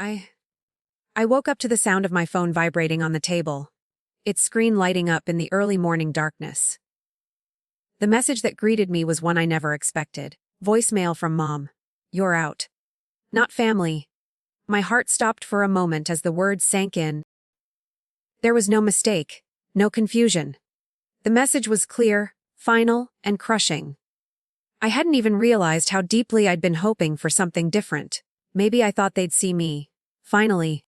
I woke up to the sound of my phone vibrating on the table, its screen lighting up in the early morning darkness. The message that greeted me was one I never expected. Voicemail from Mom. You're out. Not family. My heart stopped for a moment as the words sank in. There was no mistake, no confusion. The message was clear, final, and crushing. I hadn't even realized how deeply I'd been hoping for something different. Maybe I thought they'd see me. Finally.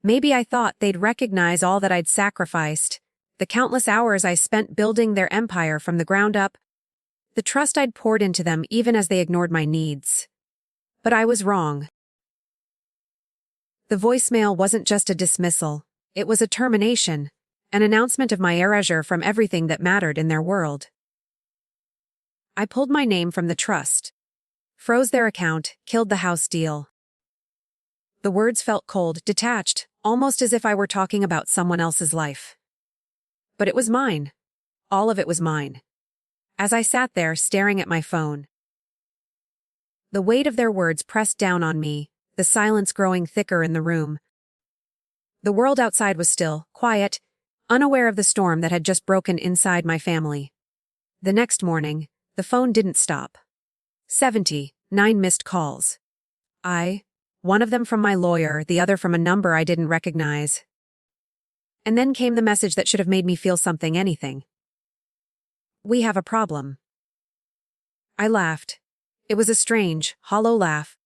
Maybe I thought they'd recognize all that I'd sacrificed, the countless hours I spent building their empire from the ground up, the trust I'd poured into them even as they ignored my needs. But I was wrong. The voicemail wasn't just a dismissal, it was a termination, an announcement of my erasure from everything that mattered in their world. I pulled my name from the trust, froze their account, killed the house deal. The words felt cold, detached, almost as if I were talking about someone else's life. But it was mine. All of it was mine. As I sat there staring at my phone, the weight of their words pressed down on me, the silence growing thicker in the room. The world outside was still, quiet, unaware of the storm that had just broken inside my family. The next morning, the phone didn't stop. 79 missed calls. One of them from my lawyer, the other from a number I didn't recognize. And then came the message that should have made me feel something, anything. We have a problem. I laughed. It was a strange, hollow laugh.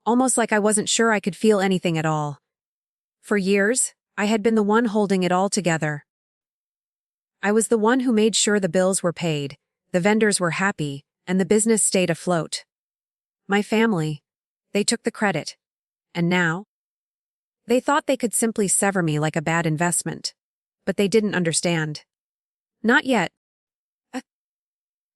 Almost like I wasn't sure I could feel anything at all. For years, I had been the one holding it all together. I was the one who made sure the bills were paid, the vendors were happy, and the business stayed afloat. My family, they took the credit. And now? They thought they could simply sever me like a bad investment. But they didn't understand. Not yet.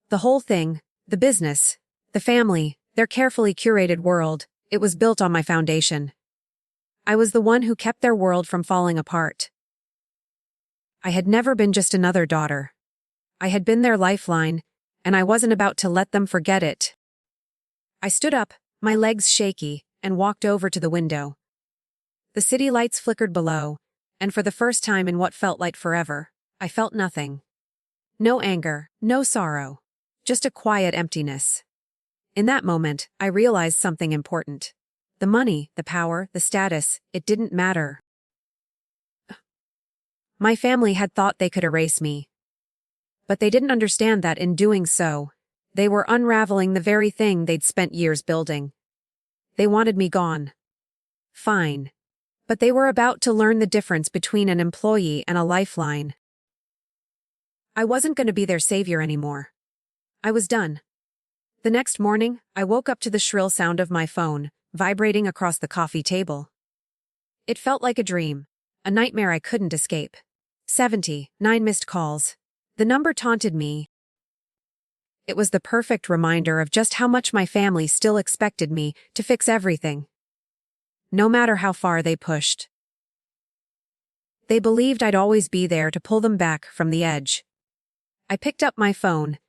The whole thing, the business, the family, their carefully curated world, it was built on my foundation. I was the one who kept their world from falling apart. I had never been just another daughter. I had been their lifeline, and I wasn't about to let them forget it. I stood up, my legs shaky, and walked over to the window. The city lights flickered below, and for the first time in what felt like forever, I felt nothing. No anger, no sorrow, just a quiet emptiness. In that moment, I realized something important. The money, the power, the status, it didn't matter. My family had thought they could erase me. But they didn't understand that in doing so, they were unraveling the very thing they'd spent years building. They wanted me gone. Fine. But they were about to learn the difference between an employee and a lifeline. I wasn't going to be their savior anymore. I was done. The next morning, I woke up to the shrill sound of my phone, vibrating across the coffee table. It felt like a dream, a nightmare I couldn't escape. 79 missed calls. The number taunted me. It was the perfect reminder of just how much my family still expected me to fix everything. No matter how far they pushed. They believed I'd always be there to pull them back from the edge. I picked up my phone,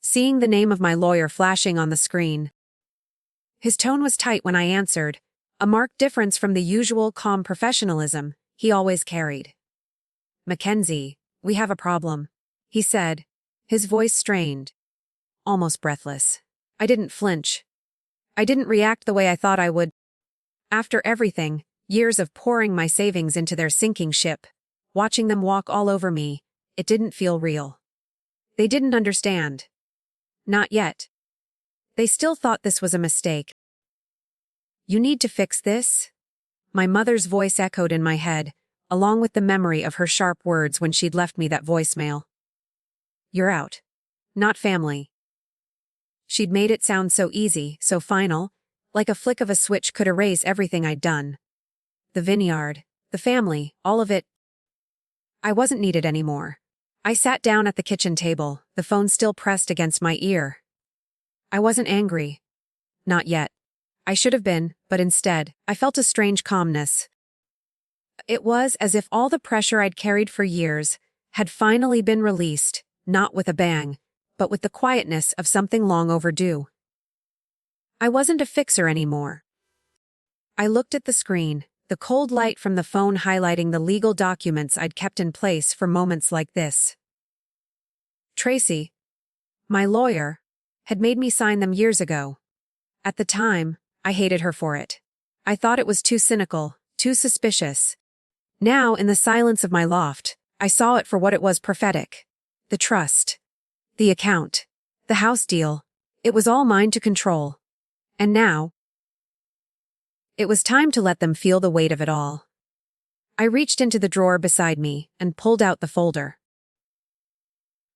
seeing the name of my lawyer flashing on the screen. His tone was tight when I answered, a marked difference from the usual calm professionalism he always carried. "Mackenzie, we have a problem," he said, his voice strained, almost breathless. I didn't flinch. I didn't react the way I thought I would. After everything, years of pouring my savings into their sinking ship, watching them walk all over me, it didn't feel real. They didn't understand. Not yet. They still thought this was a mistake. "You need to fix this?" My mother's voice echoed in my head, along with the memory of her sharp words when she'd left me that voicemail. "You're out. Not family." She'd made it sound so easy, so final, like a flick of a switch could erase everything I'd done. The vineyard, the family, all of it. I wasn't needed anymore. I sat down at the kitchen table, the phone still pressed against my ear. I wasn't angry. Not yet. I should have been, but instead, I felt a strange calmness. It was as if all the pressure I'd carried for years had finally been released, not with a bang, but with the quietness of something long overdue. I wasn't a fixer anymore. I looked at the screen, the cold light from the phone highlighting the legal documents I'd kept in place for moments like this. Tracy, my lawyer, had made me sign them years ago. At the time, I hated her for it. I thought it was too cynical, too suspicious. Now, in the silence of my loft, I saw it for what it was: prophetic. The trust. The account. The house deal. It was all mine to control. And now, it was time to let them feel the weight of it all. I reached into the drawer beside me and pulled out the folder.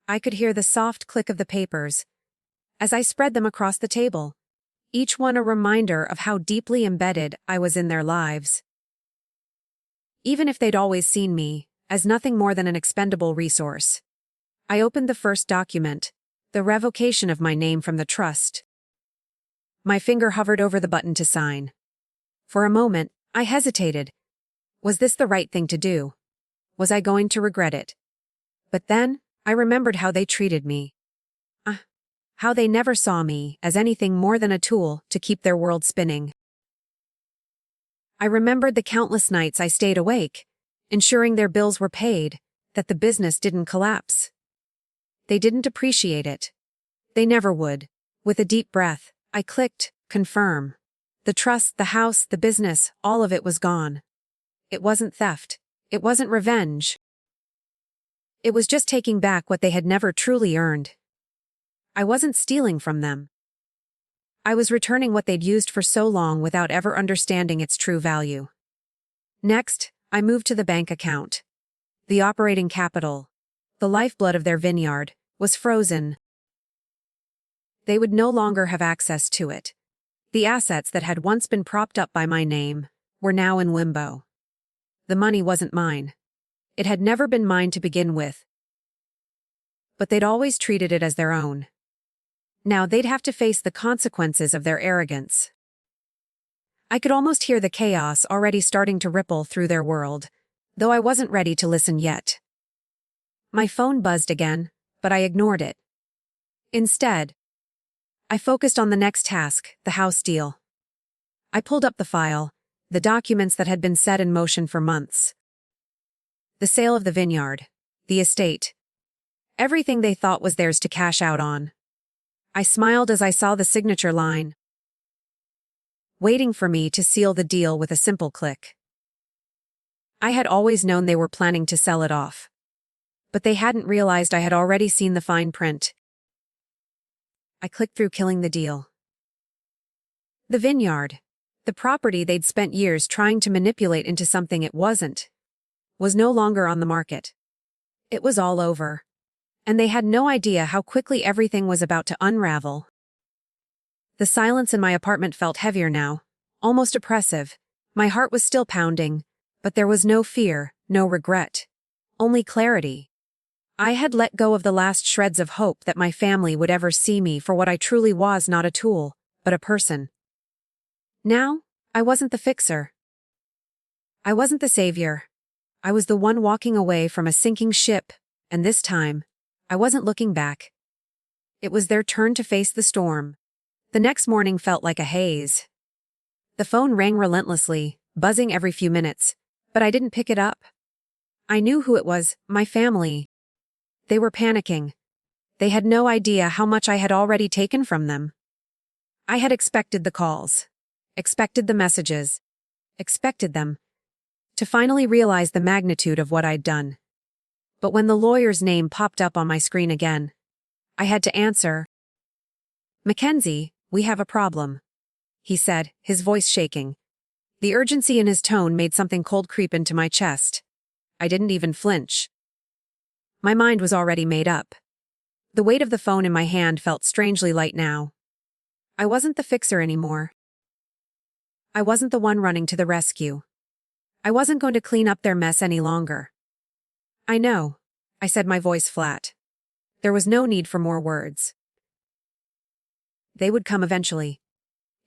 I could hear the soft click of the papers as I spread them across the table, each one a reminder of how deeply embedded I was in their lives. Even if they'd always seen me as nothing more than an expendable resource. I opened the first document, the revocation of my name from the trust. My finger hovered over the button to sign. For a moment, I hesitated. Was this the right thing to do? Was I going to regret it? But then, I remembered how they treated me. How they never saw me as anything more than a tool to keep their world spinning. I remembered the countless nights I stayed awake, ensuring their bills were paid, that the business didn't collapse. They didn't appreciate it. They never would. With a deep breath, I clicked, confirm. The trust, the house, the business, all of it was gone. It wasn't theft. It wasn't revenge. It was just taking back what they had never truly earned. I wasn't stealing from them. I was returning what they'd used for so long without ever understanding its true value. Next, I moved to the bank account. The operating capital, the lifeblood of their vineyard, was frozen. They would no longer have access to it. The assets that had once been propped up by my name were now in limbo. The money wasn't mine. It had never been mine to begin with. But they'd always treated it as their own. Now they'd have to face the consequences of their arrogance. I could almost hear the chaos already starting to ripple through their world, though I wasn't ready to listen yet. My phone buzzed again, but I ignored it. Instead, I focused on the next task, the house deal. I pulled up the file, the documents that had been set in motion for months. The sale of the vineyard, the estate. Everything they thought was theirs to cash out on. I smiled as I saw the signature line, waiting for me to seal the deal with a simple click. I had always known they were planning to sell it off. But they hadn't realized I had already seen the fine print. I clicked through, killing the deal. The vineyard, the property they'd spent years trying to manipulate into something it wasn't, was no longer on the market. It was all over. And they had no idea how quickly everything was about to unravel. The silence in my apartment felt heavier now, almost oppressive. My heart was still pounding, but there was no fear, no regret. Only clarity. I had let go of the last shreds of hope that my family would ever see me for what I truly was: not a tool, but a person. Now, I wasn't the fixer. I wasn't the savior. I was the one walking away from a sinking ship, and this time, I wasn't looking back. It was their turn to face the storm. The next morning felt like a haze. The phone rang relentlessly, buzzing every few minutes, but I didn't pick it up. I knew who it was: my family. They were panicking. They had no idea how much I had already taken from them. I had expected the calls, expected the messages, expected them to finally realize the magnitude of what I'd done. But when the lawyer's name popped up on my screen again, I had to answer. "Mackenzie, we have a problem," he said, his voice shaking. The urgency in his tone made something cold creep into my chest. I didn't even flinch. My mind was already made up. The weight of the phone in my hand felt strangely light now. I wasn't the fixer anymore. I wasn't the one running to the rescue. I wasn't going to clean up their mess any longer. "I know," I said, my voice flat. There was no need for more words. They would come eventually.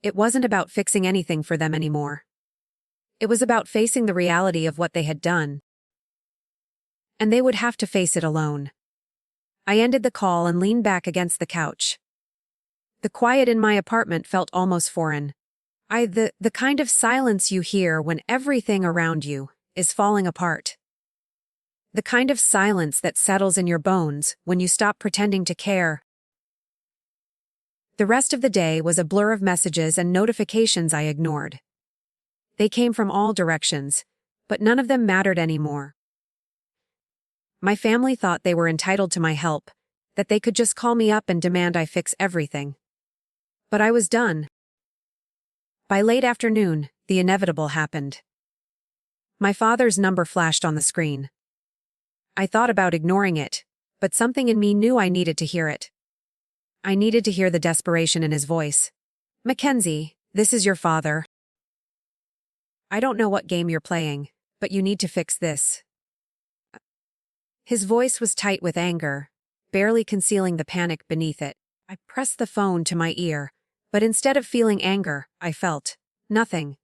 It wasn't about fixing anything for them anymore. It was about facing the reality of what they had done. And they would have to face it alone. I ended the call and leaned back against the couch. The quiet in my apartment felt almost foreign. The kind of silence you hear when everything around you is falling apart. The kind of silence that settles in your bones when you stop pretending to care. The rest of the day was a blur of messages and notifications I ignored. They came from all directions, but none of them mattered anymore. My family thought they were entitled to my help, that they could just call me up and demand I fix everything. But I was done. By late afternoon, the inevitable happened. My father's number flashed on the screen. I thought about ignoring it, but something in me knew I needed to hear it. I needed to hear the desperation in his voice. "Mackenzie, this is your father. I don't know what game you're playing, but you need to fix this." His voice was tight with anger, barely concealing the panic beneath it. I pressed the phone to my ear, but instead of feeling anger, I felt nothing.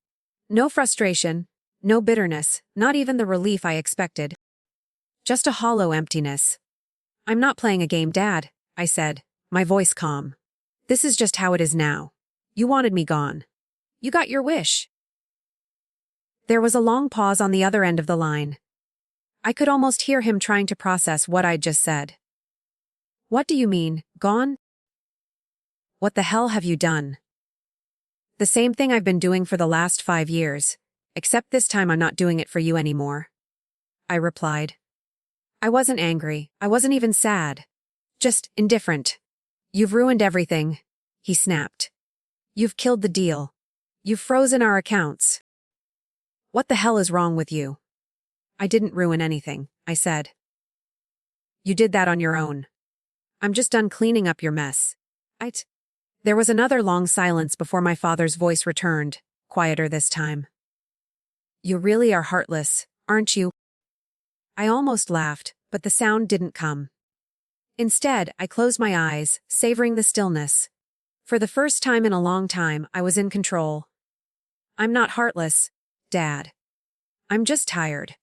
No frustration, no bitterness, not even the relief I expected. Just a hollow emptiness. "I'm not playing a game, Dad," I said, my voice calm. "This is just how it is now. You wanted me gone. You got your wish." There was a long pause on the other end of the line. I could almost hear him trying to process what I'd just said. "What do you mean, gone? What the hell have you done?" "The same thing I've been doing for the last 5 years, except this time I'm not doing it for you anymore," I replied. I wasn't angry, I wasn't even sad. Just indifferent. "You've ruined everything," he snapped. "You've killed the deal. You've frozen our accounts. What the hell is wrong with you?" "I didn't ruin anything," I said. "You did that on your own. I'm just done cleaning up your mess." There was another long silence before my father's voice returned, quieter this time. "You really are heartless, aren't you?" I almost laughed, but the sound didn't come. Instead, I closed my eyes, savoring the stillness. For the first time in a long time, I was in control. "I'm not heartless, Dad. I'm just tired.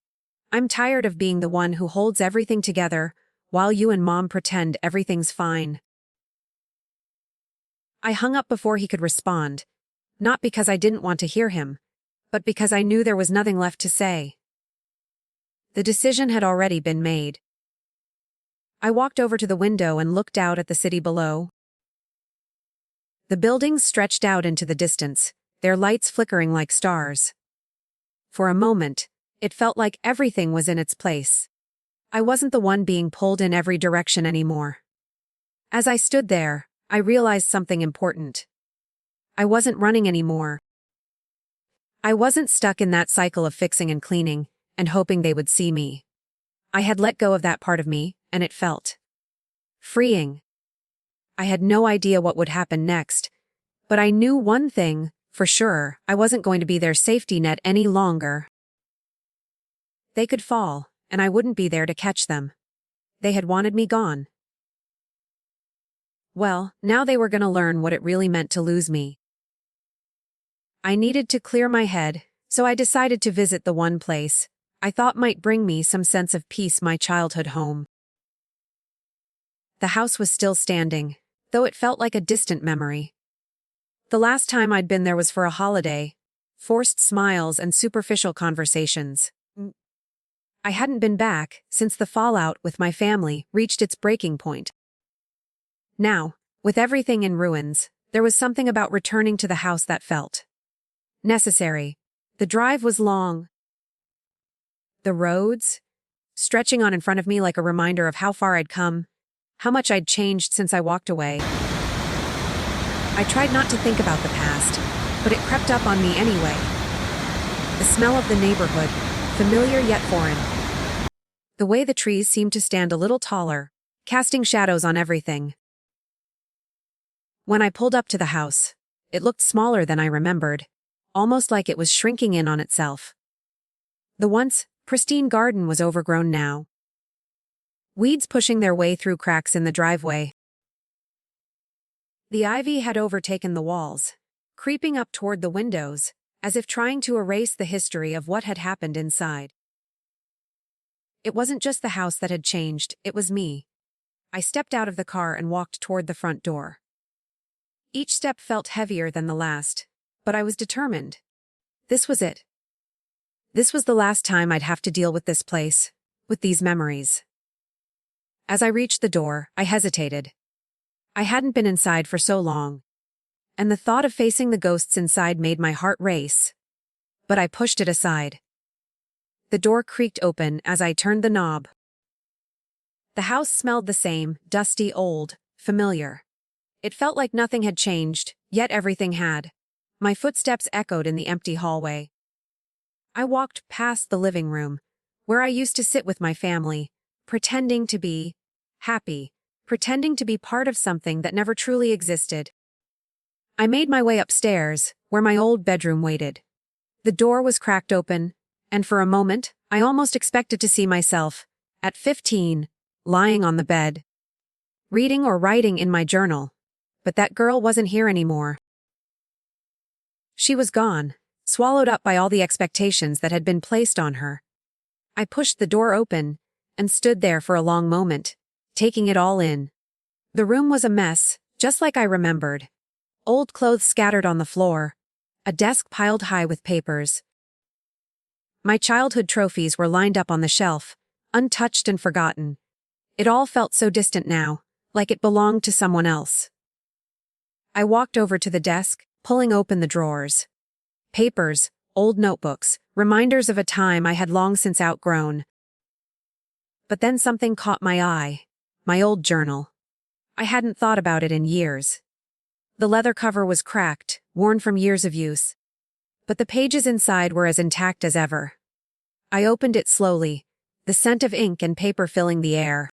I'm tired of being the one who holds everything together, while you and Mom pretend everything's fine." I hung up before he could respond, not because I didn't want to hear him, but because I knew there was nothing left to say. The decision had already been made. I walked over to the window and looked out at the city below. The buildings stretched out into the distance, their lights flickering like stars. For a moment, it felt like everything was in its place. I wasn't the one being pulled in every direction anymore. As I stood there, I realized something important. I wasn't running anymore. I wasn't stuck in that cycle of fixing and cleaning, and hoping they would see me. I had let go of that part of me, and it felt freeing. I had no idea what would happen next, but I knew one thing, for sure, I wasn't going to be their safety net any longer. They could fall, and I wouldn't be there to catch them. They had wanted me gone. Well, now they were going to learn what it really meant to lose me. I needed to clear my head, so I decided to visit the one place I thought might bring me some sense of peace, my childhood home. The house was still standing, though it felt like a distant memory. The last time I'd been there was for a holiday, forced smiles and superficial conversations. I hadn't been back since the fallout with my family reached its breaking point. Now, with everything in ruins, there was something about returning to the house that felt necessary. The drive was long. The roads, stretching on in front of me like a reminder of how far I'd come, how much I'd changed since I walked away. I tried not to think about the past, but it crept up on me anyway. The smell of the neighborhood, familiar yet foreign. The way the trees seemed to stand a little taller, casting shadows on everything. When I pulled up to the house, it looked smaller than I remembered, almost like it was shrinking in on itself. The once pristine garden was overgrown now. Weeds pushing their way through cracks in the driveway. The ivy had overtaken the walls, creeping up toward the windows, as if trying to erase the history of what had happened inside. It wasn't just the house that had changed, it was me. I stepped out of the car and walked toward the front door. Each step felt heavier than the last, but I was determined. This was it. This was the last time I'd have to deal with this place, with these memories. As I reached the door, I hesitated. I hadn't been inside for so long, and the thought of facing the ghosts inside made my heart race. But I pushed it aside. The door creaked open as I turned the knob. The house smelled the same, dusty, old, familiar. It felt like nothing had changed, yet everything had. My footsteps echoed in the empty hallway. I walked past the living room, where I used to sit with my family, pretending to be happy, pretending to be part of something that never truly existed. I made my way upstairs, where my old bedroom waited. The door was cracked open, and for a moment, I almost expected to see myself, at 15, lying on the bed, reading or writing in my journal. But that girl wasn't here anymore. She was gone, swallowed up by all the expectations that had been placed on her. I pushed the door open and stood there for a long moment, taking it all in. The room was a mess, just like I remembered. Old clothes scattered on the floor, a desk piled high with papers. My childhood trophies were lined up on the shelf, untouched and forgotten. It all felt so distant now, like it belonged to someone else. I walked over to the desk, pulling open the drawers. Papers, old notebooks, reminders of a time I had long since outgrown. But then something caught my eye. My old journal. I hadn't thought about it in years. The leather cover was cracked, worn from years of use. But the pages inside were as intact as ever. I opened it slowly, the scent of ink and paper filling the air.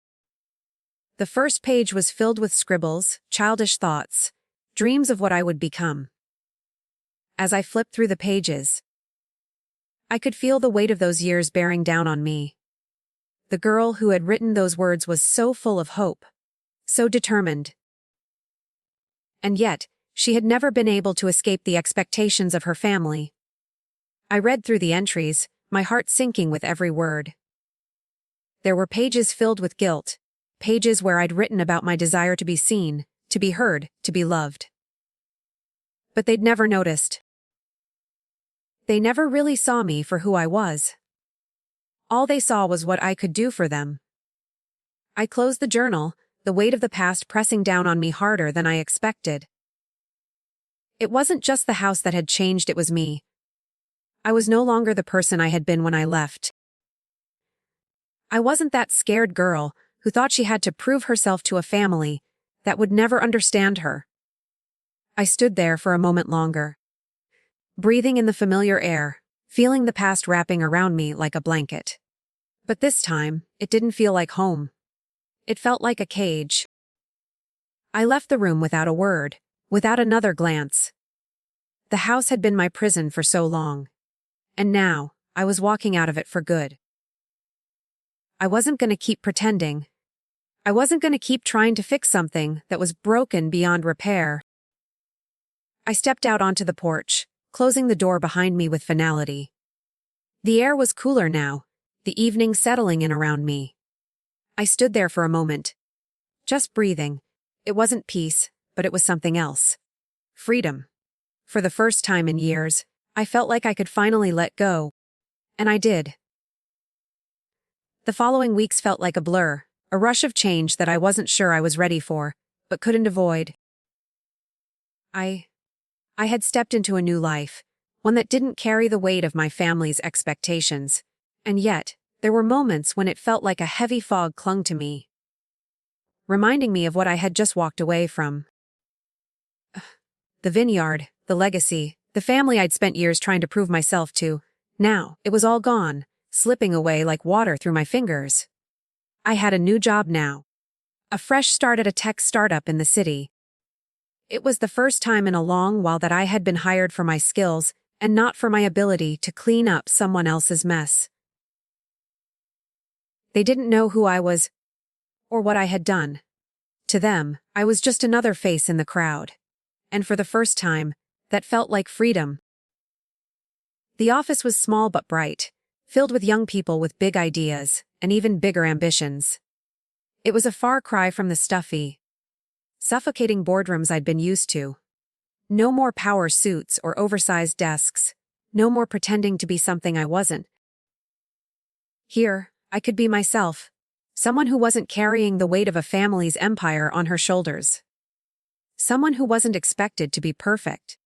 The first page was filled with scribbles, childish thoughts, dreams of what I would become. As I flipped through the pages, I could feel the weight of those years bearing down on me. The girl who had written those words was so full of hope, so determined. And yet, she had never been able to escape the expectations of her family. I read through the entries, my heart sinking with every word. There were pages filled with guilt, pages where I'd written about my desire to be seen, to be heard, to be loved. But they'd never noticed. They never really saw me for who I was. All they saw was what I could do for them. I closed the journal, the weight of the past pressing down on me harder than I expected. It wasn't just the house that had changed, it was me. I was no longer the person I had been when I left. I wasn't that scared girl who thought she had to prove herself to a family that would never understand her. I stood there for a moment longer, breathing in the familiar air, feeling the past wrapping around me like a blanket. But this time, it didn't feel like home. It felt like a cage. I left the room without a word, without another glance. The house had been my prison for so long. And now, I was walking out of it for good. I wasn't going to keep pretending. I wasn't going to keep trying to fix something that was broken beyond repair. I stepped out onto the porch, closing the door behind me with finality. The air was cooler now, the evening settling in around me. I stood there for a moment, just breathing. It wasn't peace, but it was something else. Freedom. For the first time in years, I felt like I could finally let go. And I did. The following weeks felt like a blur, a rush of change that I wasn't sure I was ready for, but couldn't avoid. I had stepped into a new life, one that didn't carry the weight of my family's expectations, and yet, there were moments when it felt like a heavy fog clung to me, reminding me of what I had just walked away from. The vineyard, the legacy, the family I'd spent years trying to prove myself to. Now, it was all gone, slipping away like water through my fingers. I had a new job now. A fresh start at a tech startup in the city. It was the first time in a long while that I had been hired for my skills and not for my ability to clean up someone else's mess. They didn't know who I was or what I had done. To them, I was just another face in the crowd. And for the first time, that felt like freedom. The office was small but bright, filled with young people with big ideas and even bigger ambitions. It was a far cry from the stuffy, suffocating boardrooms I'd been used to, No more power suits or oversized desks. No more pretending to be something I wasn't. Here, I could be myself. Someone who wasn't carrying the weight of a family's empire on her shoulders. Someone who wasn't expected to be perfect.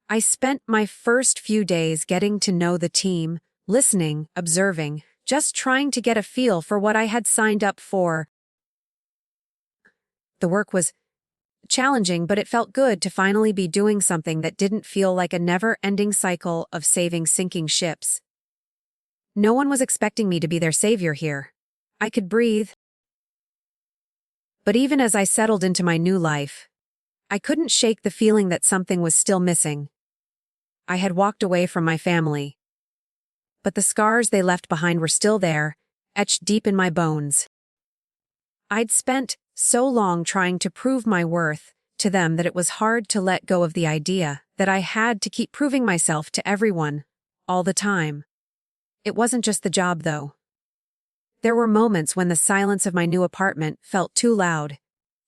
I spent my first few days getting to know the team, listening, observing, just trying to get a feel for what I had signed up for. The work was challenging, but it felt good to finally be doing something that didn't feel like a never-ending cycle of saving sinking ships. No one was expecting me to be their savior here. I could breathe. But even as I settled into my new life, I couldn't shake the feeling that something was still missing. I had walked away from my family. But the scars they left behind were still there, etched deep in my bones. I'd spent so long trying to prove my worth to them that it was hard to let go of the idea that I had to keep proving myself to everyone, all the time. It wasn't just the job, though. There were moments when the silence of my new apartment felt too loud,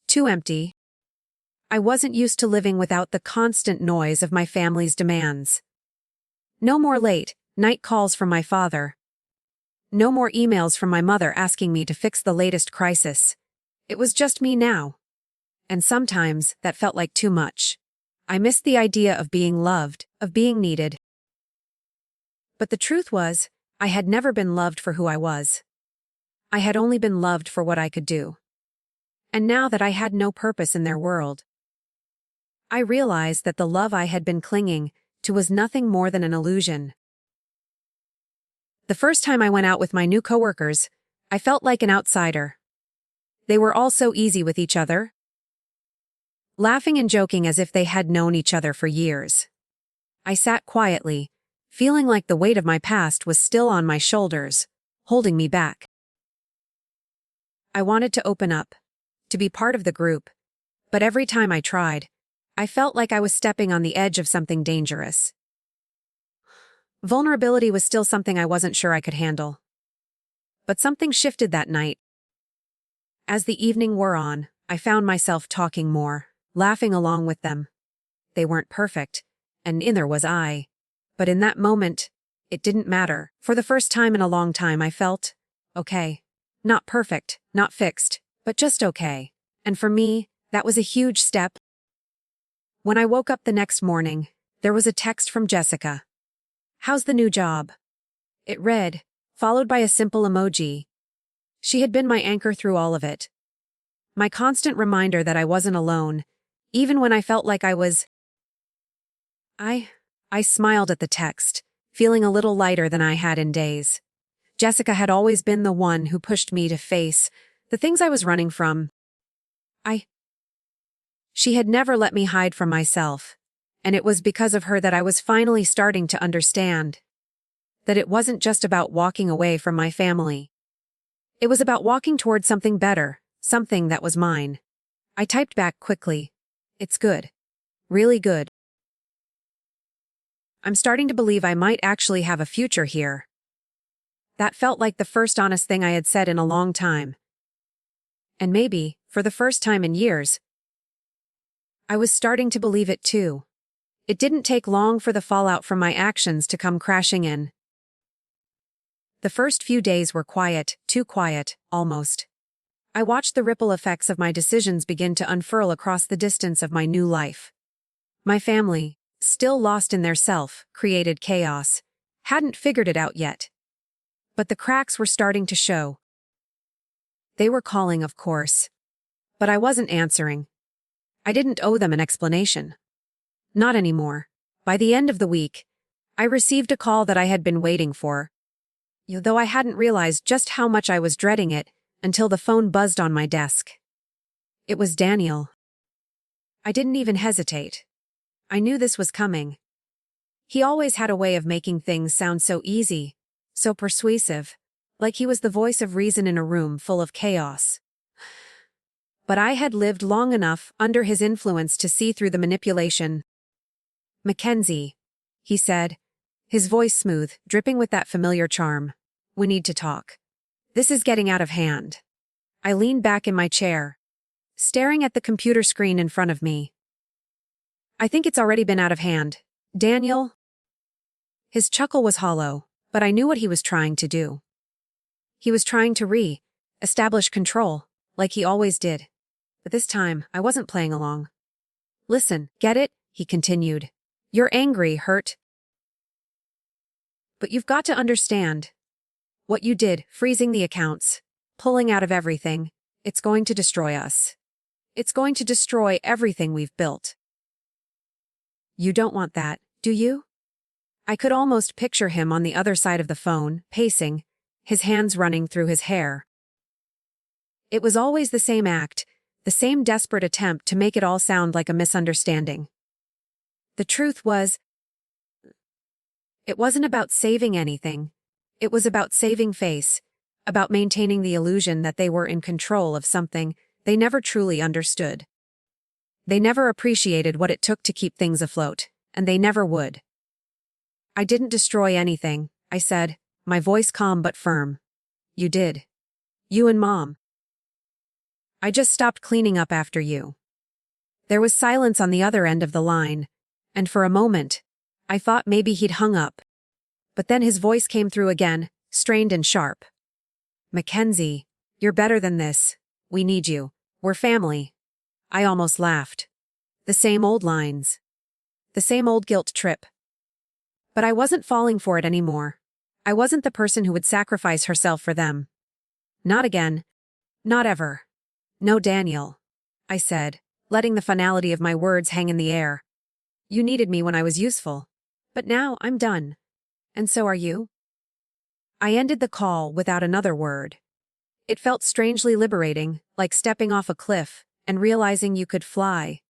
too empty. I wasn't used to living without the constant noise of my family's demands. No more late night calls from my father. No more emails from my mother asking me to fix the latest crisis. It was just me now. And sometimes that felt like too much. I missed the idea of being loved, of being needed. But the truth was, I had never been loved for who I was. I had only been loved for what I could do. And now that I had no purpose in their world, I realized that the love I had been clinging to was nothing more than an illusion. The first time I went out with my new coworkers, I felt like an outsider. They were all so easy with each other, laughing and joking as if they had known each other for years. I sat quietly, feeling like the weight of my past was still on my shoulders, holding me back. I wanted to open up, to be part of the group, but every time I tried, I felt like I was stepping on the edge of something dangerous. Vulnerability was still something I wasn't sure I could handle. But something shifted that night. As the evening wore on, I found myself talking more, laughing along with them. They weren't perfect, and neither was I. But in that moment, it didn't matter. For the first time in a long time, I felt okay. Not perfect, not fixed, but just okay. And for me, that was a huge step. When I woke up the next morning, there was a text from Jessica. "How's the new job?" It read, followed by a simple emoji. She had been my anchor through all of it. My constant reminder that I wasn't alone, even when I felt like I was. I smiled at the text, feeling a little lighter than I had in days. Jessica had always been the one who pushed me to face the things I was running from. She had never let me hide from myself, and it was because of her that I was finally starting to understand that it wasn't just about walking away from my family. It was about walking toward something better, something that was mine. I typed back quickly. "It's good. Really good. I'm starting to believe I might actually have a future here." That felt like the first honest thing I had said in a long time. And maybe, for the first time in years, I was starting to believe it too. It didn't take long for the fallout from my actions to come crashing in. The first few days were quiet, too quiet, almost. I watched the ripple effects of my decisions begin to unfurl across the distance of my new life. My family, still lost in their self-created chaos, hadn't figured it out yet. But the cracks were starting to show. They were calling, of course. But I wasn't answering. I didn't owe them an explanation. Not anymore. By the end of the week, I received a call that I had been waiting for, though I hadn't realized just how much I was dreading it until the phone buzzed on my desk. It was Daniel. I didn't even hesitate. I knew this was coming. He always had a way of making things sound so easy, so persuasive, like he was the voice of reason in a room full of chaos. But I had lived long enough under his influence to see through the manipulation. "Mackenzie," he said, his voice smooth, dripping with that familiar charm. "We need to talk. This is getting out of hand." I leaned back in my chair, staring at the computer screen in front of me. I think it's already been out of hand. Daniel? His chuckle was hollow, but I knew what he was trying to do. He was trying to establish control, like he always did. But this time, I wasn't playing along. Listen, get it? He continued. You're angry, hurt. But you've got to understand. What you did, freezing the accounts, pulling out of everything, it's going to destroy us. It's going to destroy everything we've built. You don't want that, do you? I could almost picture him on the other side of the phone, pacing, his hands running through his hair. It was always the same act, the same desperate attempt to make it all sound like a misunderstanding. The truth was, it wasn't about saving anything. It was about saving face, about maintaining the illusion that they were in control of something they never truly understood. They never appreciated what it took to keep things afloat, and they never would. I didn't destroy anything, I said, my voice calm but firm. You did. You and Mom. I just stopped cleaning up after you. There was silence on the other end of the line, and for a moment, I thought maybe he'd hung up. But then his voice came through again, strained and sharp. Mackenzie, you're better than this. We need you. We're family. I almost laughed. The same old lines. The same old guilt trip. But I wasn't falling for it anymore. I wasn't the person who would sacrifice herself for them. Not again. Not ever. No, Daniel, I said, letting the finality of my words hang in the air. You needed me when I was useful. But now I'm done. And so are you? I ended the call without another word. It felt strangely liberating, like stepping off a cliff and realizing you could fly.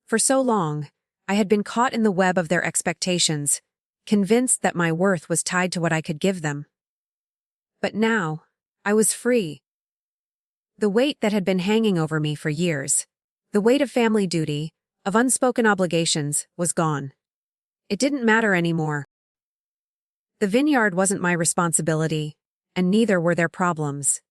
For so long, I had been caught in the web of their expectations, convinced that my worth was tied to what I could give them. But now, I was free. The weight that had been hanging over me for years, the weight of family duty, of unspoken obligations, was gone. It didn't matter anymore. The vineyard wasn't my responsibility, and neither were their problems.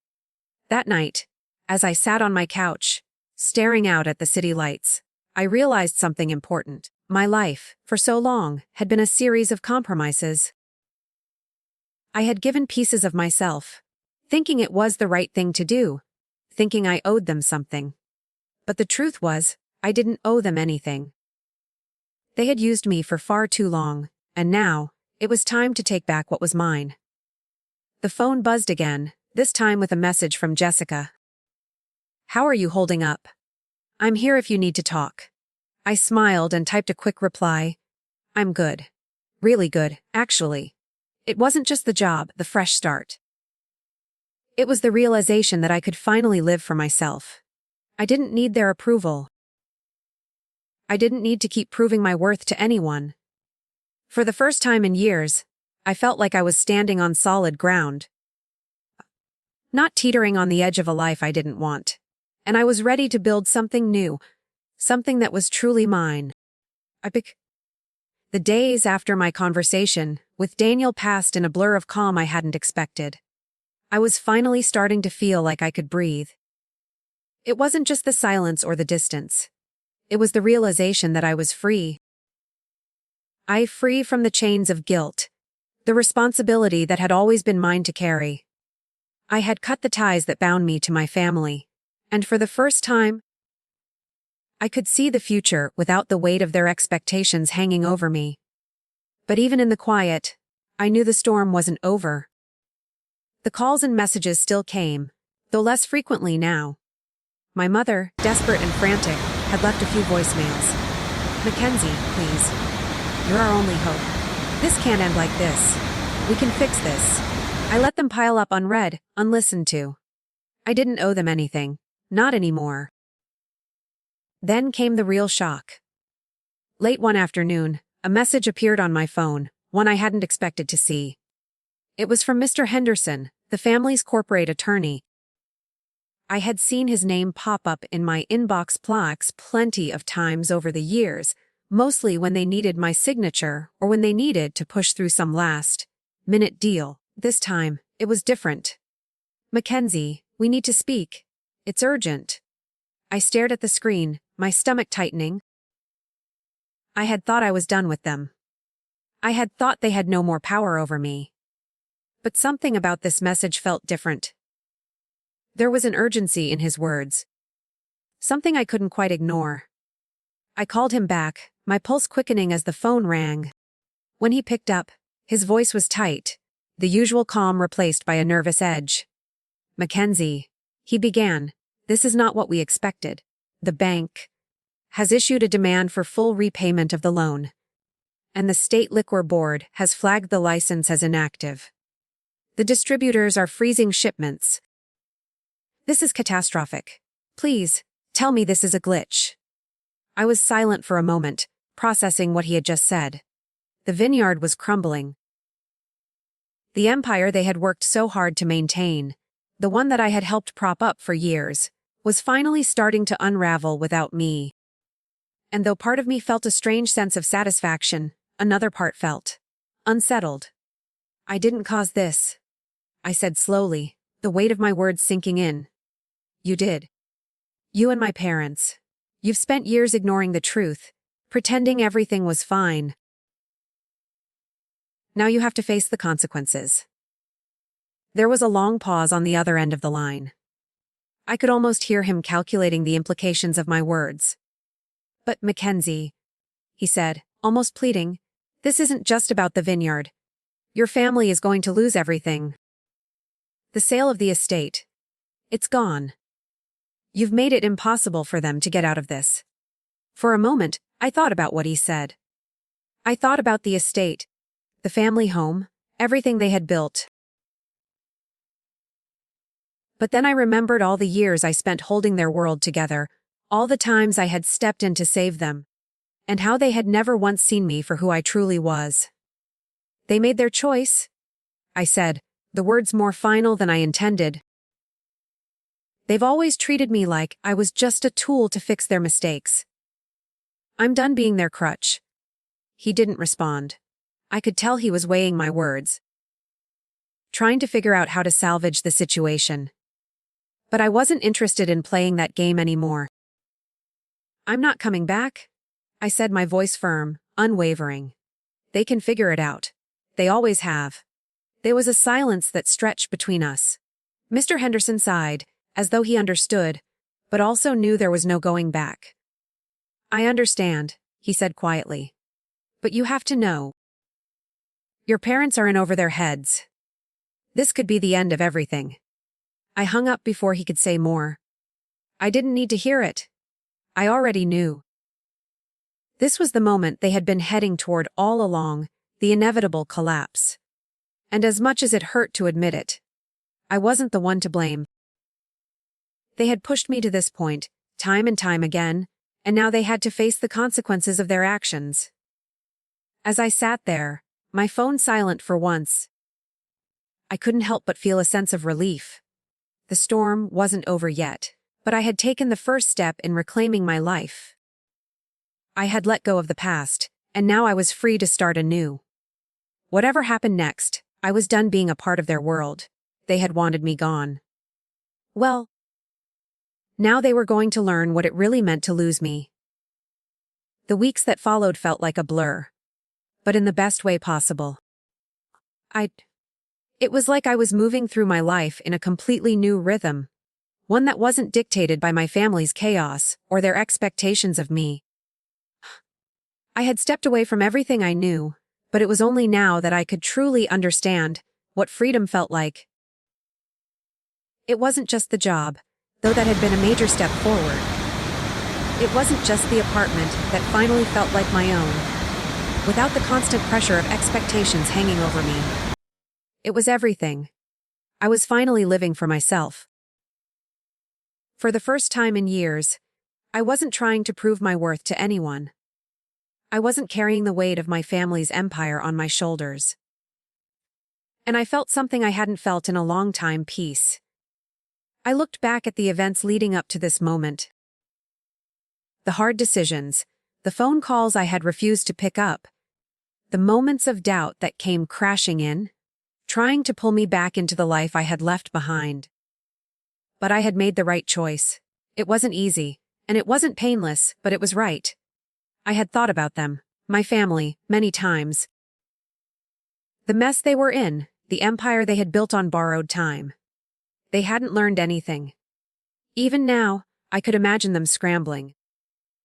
That night, as I sat on my couch, staring out at the city lights, I realized something important. My life, for so long, had been a series of compromises. I had given pieces of myself, thinking it was the right thing to do, thinking I owed them something. But the truth was, I didn't owe them anything. They had used me for far too long, and now, it was time to take back what was mine. The phone buzzed again, this time with a message from Jessica. How are you holding up? I'm here if you need to talk. I smiled and typed a quick reply. I'm good. Really good, actually. It wasn't just the job, the fresh start. It was the realization that I could finally live for myself. I didn't need their approval. I didn't need to keep proving my worth to anyone. For the first time in years, I felt like I was standing on solid ground. Not teetering on the edge of a life I didn't want. And I was ready to build something new, something that was truly mine. The days after my conversation with Daniel passed in a blur of calm I hadn't expected. I was finally starting to feel like I could breathe. It wasn't just the silence or the distance. It was the realization that I was free. Free from the chains of guilt, the responsibility that had always been mine to carry. I had cut the ties that bound me to my family, and for the first time, I could see the future without the weight of their expectations hanging over me. But even in the quiet, I knew the storm wasn't over. The calls and messages still came, though less frequently now. My mother, desperate and frantic, had left a few voicemails. Mackenzie, please. You're our only hope. This can't end like this. We can fix this. I let them pile up unread, unlistened to. I didn't owe them anything. Not anymore. Then came the real shock. Late one afternoon, a message appeared on my phone, one I hadn't expected to see. It was from Mr. Henderson, the family's corporate attorney. I had seen his name pop up in my inbox plenty of times over the years, mostly when they needed my signature or when they needed to push through some last-minute deal. This time, it was different. Mackenzie, we need to speak. It's urgent. I stared at the screen, my stomach tightening. I had thought I was done with them. I had thought they had no more power over me. But something about this message felt different. There was an urgency in his words. Something I couldn't quite ignore. I called him back, my pulse quickening as the phone rang. When he picked up, his voice was tight, the usual calm replaced by a nervous edge. "Mackenzie," he began, "this is not what we expected. The bank has issued a demand for full repayment of the loan. And the State Liquor Board has flagged the license as inactive. The distributors are freezing shipments. This is catastrophic. Please, tell me this is a glitch." I was silent for a moment, processing what he had just said. The vineyard was crumbling. The empire they had worked so hard to maintain, the one that I had helped prop up for years, was finally starting to unravel without me. And though part of me felt a strange sense of satisfaction, another part felt unsettled. "I didn't cause this," I said slowly, the weight of my words sinking in. "You did. You and my parents. You've spent years ignoring the truth, pretending everything was fine. Now you have to face the consequences." There was a long pause on the other end of the line. I could almost hear him calculating the implications of my words. "But Mackenzie," he said, almost pleading, "this isn't just about the vineyard. Your family is going to lose everything. The sale of the estate. It's gone. You've made it impossible for them to get out of this." For a moment, I thought about what he said. I thought about the estate, the family home, everything they had built. But then I remembered all the years I spent holding their world together, all the times I had stepped in to save them, and how they had never once seen me for who I truly was. "They made their choice," I said, the words more final than I intended. "They've always treated me like I was just a tool to fix their mistakes. I'm done being their crutch." He didn't respond. I could tell he was weighing my words, trying to figure out how to salvage the situation. But I wasn't interested in playing that game anymore. "I'm not coming back," I said, my voice firm, unwavering. "They can figure it out. They always have." There was a silence that stretched between us. Mr. Henderson sighed, as though he understood, but also knew there was no going back. "I understand," he said quietly. "But you have to know. Your parents are in over their heads. This could be the end of everything." I hung up before he could say more. I didn't need to hear it. I already knew. This was the moment they had been heading toward all along, the inevitable collapse. And as much as it hurt to admit it, I wasn't the one to blame. They had pushed me to this point, time and time again, and now they had to face the consequences of their actions. As I sat there, my phone silent for once, I couldn't help but feel a sense of relief. The storm wasn't over yet, but I had taken the first step in reclaiming my life. I had let go of the past, and now I was free to start anew. Whatever happened next, I was done being a part of their world. They had wanted me gone. Well, now they were going to learn what it really meant to lose me. The weeks that followed felt like a blur, but in the best way possible. It was like I was moving through my life in a completely new rhythm, one that wasn't dictated by my family's chaos or their expectations of me. I had stepped away from everything I knew, but it was only now that I could truly understand what freedom felt like. It wasn't just the job, though that had been a major step forward. It wasn't just the apartment that finally felt like my own, without the constant pressure of expectations hanging over me. It was everything. I was finally living for myself. For the first time in years, I wasn't trying to prove my worth to anyone. I wasn't carrying the weight of my family's empire on my shoulders. And I felt something I hadn't felt in a long time: peace. I looked back at the events leading up to this moment. The hard decisions, the phone calls I had refused to pick up, the moments of doubt that came crashing in, trying to pull me back into the life I had left behind. But I had made the right choice. It wasn't easy, and it wasn't painless, but it was right. I had thought about them, My family, many times. The mess they were in, the empire they had built on borrowed time. They hadn't learned anything. Even now, I could imagine them scrambling,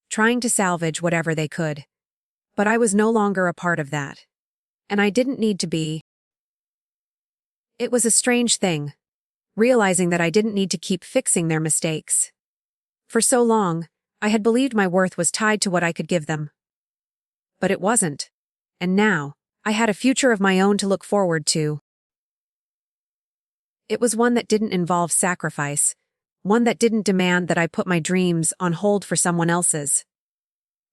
trying to salvage whatever they could. But I was no longer a part of that. And I didn't need to be. It was a strange thing, realizing that I didn't need to keep fixing their mistakes. For so long, I had believed my worth was tied to what I could give them. But it wasn't. And now, I had a future of my own to look forward to. It was one that didn't involve sacrifice, one that didn't demand that I put my dreams on hold for someone else's.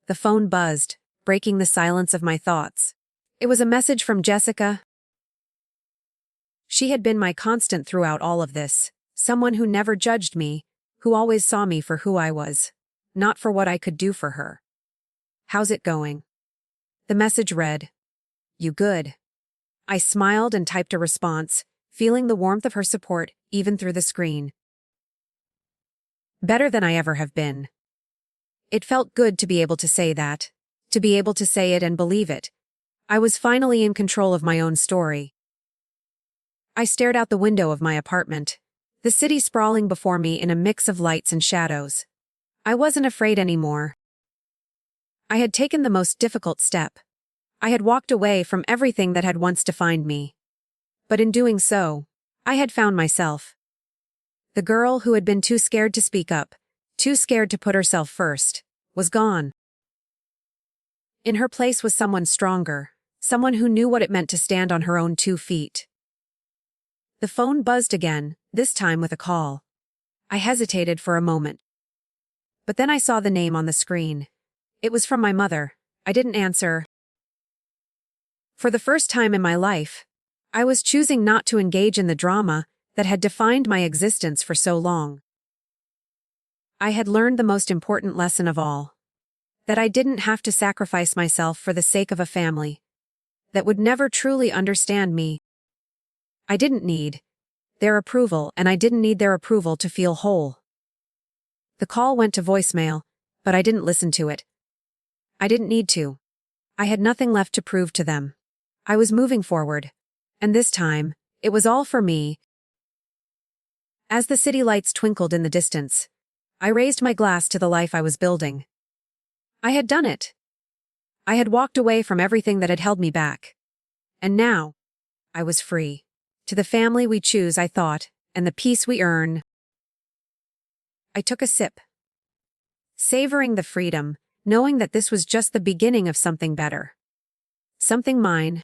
The phone buzzed, breaking the silence of my thoughts. It was a message from Jessica. She had been my constant throughout all of this, someone who never judged me, who always saw me for who I was, not for what I could do for her. "How's it going?" The message read, "You good?" I smiled and typed a response, feeling the warmth of her support even through the screen. Better than I ever have been. It felt good to be able to say that, to be able to say it and believe it. I was finally in control of my own story. I stared out the window of my apartment, the city sprawling before me in a mix of lights and shadows. I wasn't afraid anymore. I had taken the most difficult step. I had walked away from everything that had once defined me. But in doing so, I had found myself. The girl who had been too scared to speak up, too scared to put herself first, was gone. In her place was someone stronger, someone who knew what it meant to stand on her own 2 feet. The phone buzzed again, this time with a call. I hesitated for a moment. But then I saw the name on the screen. It was from my mother. I didn't answer. For the first time in my life, I was choosing not to engage in the drama that had defined my existence for so long. I had learned the most important lesson of all. That I didn't have to sacrifice myself for the sake of a family that would never truly understand me. I didn't need their approval, and I didn't need their approval to feel whole. The call went to voicemail, but I didn't listen to it. I didn't need to. I had nothing left to prove to them. I was moving forward, and this time, it was all for me. As the city lights twinkled in the distance, I raised my glass to the life I was building. I had done it. I had walked away from everything that had held me back. And now, I was free. To the family we choose, I thought, and the peace we earn. I took a sip, savoring the freedom, knowing that this was just the beginning of something better. Something mine,